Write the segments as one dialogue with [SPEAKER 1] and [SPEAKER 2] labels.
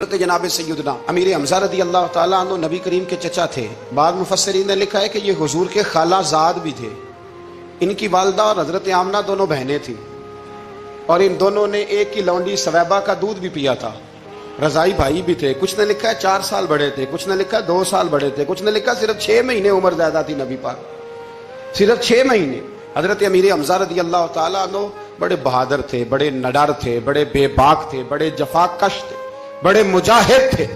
[SPEAKER 1] جناب سیدنا امیر حمزہ رضی اللہ تعالیٰ عنہ نبی کریم کے چچا تھے۔ بعض مفسرین نے لکھا ہے کہ یہ حضور کے خالہ زاد بھی تھے۔ ان کی والدہ اور حضرت آمنہ دونوں بہنیں تھیں، اور ان دونوں نے ایک کی لونڈی سویبہ کا دودھ بھی پیا تھا۔ رضائی بھائی بھی تھے، کچھ نے لکھا ہے 4 سال بڑے تھے، کچھ نے لکھا ہے 2 سال بڑے تھے، کچھ نے لکھا ہے صرف 6 مہینے عمر زیادہ تھی نبی پاک، صرف 6 مہینے۔ حضرت امیر حمزہ رضی اللہ تعالیٰ عنہ بڑے بہادر تھے، بڑے نڈر تھے، بڑے بے باک تھے، بڑے جفا کش تھے، بڑے مجاہد تھے،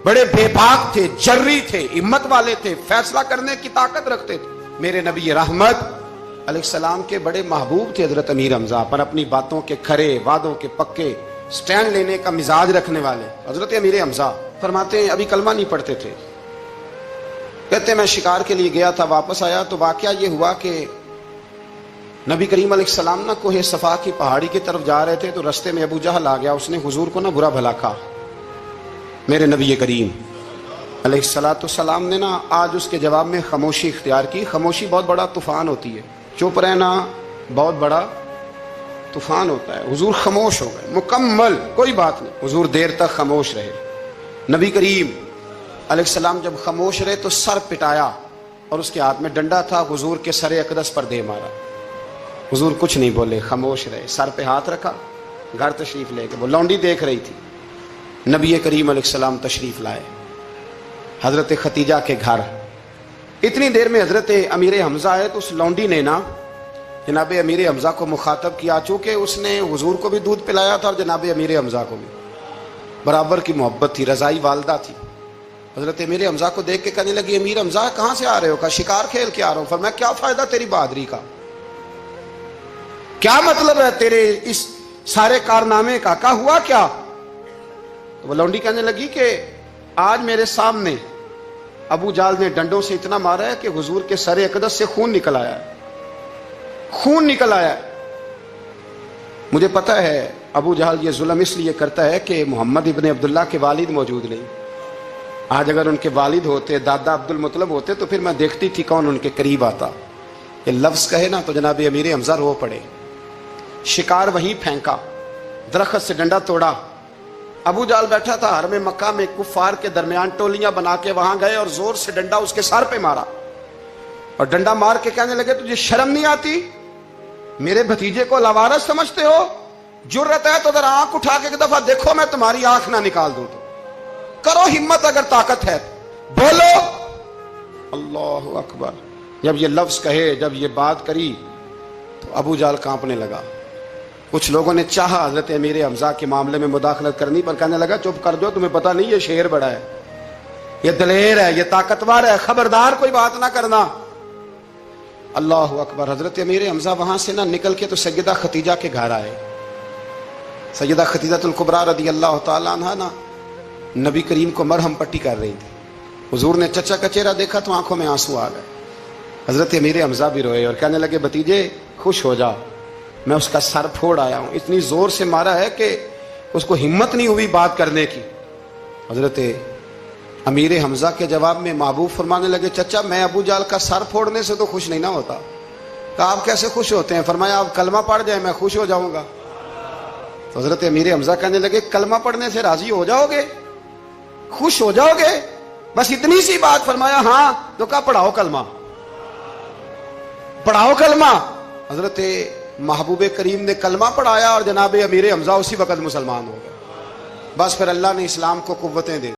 [SPEAKER 1] بڑے بے باک تھے، جری تھے، ہمت والے تھے، فیصلہ کرنے کی طاقت رکھتے تھے۔ میرے نبی رحمت علیہ السلام کے بڑے محبوب تھے حضرت امیر حمزہ، پر اپنی باتوں کے کھرے، وعدوں کے پکے، سٹینڈ لینے کا مزاج رکھنے والے حضرت امیر حمزہ فرماتے ہیں ابھی کلمہ نہیں پڑھتے تھے۔ کہتے ہیں میں شکار کے لیے گیا تھا، واپس آیا تو واقعہ یہ ہوا کہ نبی کریم علیہ السلام نہ کوہ صفا کی پہاڑی کی طرف جا رہے تھے تو رستے میں ابو جہل آ گیا، اس نے حضور کو نہ برا بھلا کہا۔ میرے نبی کریم علیہ السلام نے نا آج اس کے جواب میں خاموشی اختیار کی۔ خاموشی بہت بڑا طوفان ہوتی ہے، چپ رہنا بہت بڑا طوفان ہوتا ہے۔ حضور خاموش ہو گئے، مکمل کوئی بات نہیں، حضور دیر تک خاموش رہے۔ نبی کریم علیہ السلام جب خاموش رہے تو سر پٹایا، اور اس کے ہاتھ میں ڈنڈا تھا، حضور کے سر اقدس پر دے مارا۔ حضور کچھ نہیں بولے، خاموش رہے، سر پہ ہاتھ رکھا، گھر تشریف لے کے وہ لونڈی دیکھ رہی تھی۔ نبی کریم علیہ السلام تشریف لائے حضرت ختیجہ کے گھر۔ اتنی دیر میں حضرت امیر حمزہ آئے تو اس لونڈی نے نا جناب امیر حمزہ کو مخاطب کیا، چونکہ اس نے حضور کو بھی دودھ پلایا تھا اور جناب امیر حمزہ کو بھی برابر کی محبت تھی، رضائی والدہ تھی۔ حضرت امیر حمزہ کو دیکھ کے کہنے لگی امیر حمزہ کہاں سے آ رہے ہو؟ کہا شکار کھیل کے آ رہا ہوں۔ فرمایا کیا فائدہ تیری بہادری کا، کیا مطلب ہے تیرے اس سارے کارنامے کا، کہا ہوا کیا؟ تو وہ لونڈی کہنے لگی کہ آج میرے سامنے ابو جال نے ڈنڈوں سے اتنا مارا ہے کہ حضور کے سر اقدس سے خون نکل آیا ہے، خون نکل آیا ہے۔ مجھے پتہ ہے ابو جہل یہ ظلم اس لیے کرتا ہے کہ محمد ابن عبداللہ کے والد موجود نہیں۔ آج اگر ان کے والد ہوتے، دادا عبد المطلب ہوتے تو پھر میں دیکھتی تھی کون ان کے قریب آتا۔ یہ لفظ کہے نا تو جناب امیر حمزہ رو پڑے۔ شکار وہیں پھینکا، درخت سے ڈنڈا توڑا۔ ابو جال بیٹھا تھا حرم مکہ میں، کفار کے درمیان ٹولیاں بنا کے وہاں گئے اور زور سے ڈنڈا اس کے سر پہ مارا، اور ڈنڈا مار کے کہنے لگے تجھے شرم نہیں آتی؟ میرے بھتیجے کو لاوارث سمجھتے ہو؟ جرت ہے تو ذرا آنکھ اٹھا کے ایک دفعہ دیکھو، میں تمہاری آنکھ نہ نکال دوں تو کرو ہمت، اگر طاقت ہے بولو۔ اللہ اکبر۔ جب یہ لفظ کہے، جب یہ بات کری تو ابو جال کانپنے لگا۔ کچھ لوگوں نے چاہا حضرت امیر حمزہ کے معاملے میں مداخلت کرنی، پر کہنے لگا چپ کر دو، تمہیں پتہ نہیں یہ شیر بڑا ہے، یہ دلیر ہے، یہ طاقتور ہے، خبردار کوئی بات نہ کرنا۔ اللہ اکبر۔ حضرت امیر حمزہ وہاں سے نہ نکل کے تو سیدہ ختیجہ کے گھر آئے۔ سیدہ ختیجہ الکبریٰ رضی اللہ تعالیٰ عنہا نا نبی کریم کو مرہم پٹی کر رہی تھی۔ حضور نے چچا کا چہرہ دیکھا تو آنکھوں میں آنسو آ گئے۔ حضرت امیر حمزہ بھی روئے اور کہنے لگے بھتیجے خوش ہو جا، میں اس کا سر پھوڑ آیا ہوں، اتنی زور سے مارا ہے کہ اس کو ہمت نہیں ہوئی بات کرنے کی۔ حضرت امیر حمزہ کے جواب میں محبوب فرمانے لگے چچا میں ابو جال کا سر پھوڑنے سے تو خوش نہیں نہ ہوتا۔ کہا آپ کیسے خوش ہوتے ہیں؟ فرمایا آپ کلمہ پڑھ جائیں میں خوش ہو جاؤں گا۔ تو حضرت امیر حمزہ کہنے لگے کلمہ پڑھنے سے راضی ہو جاؤ گے، خوش ہو جاؤ گے، بس اتنی سی بات؟ فرمایا ہاں۔ تو کہا پڑھاؤ کلمہ، پڑھاؤ کلمہ۔ حضرت محبوب کریم نے کلمہ پڑھایا اور جناب امیر حمزہ اسی وقت مسلمان ہو گئے۔ بس پھر اللہ نے اسلام کو قوتیں دے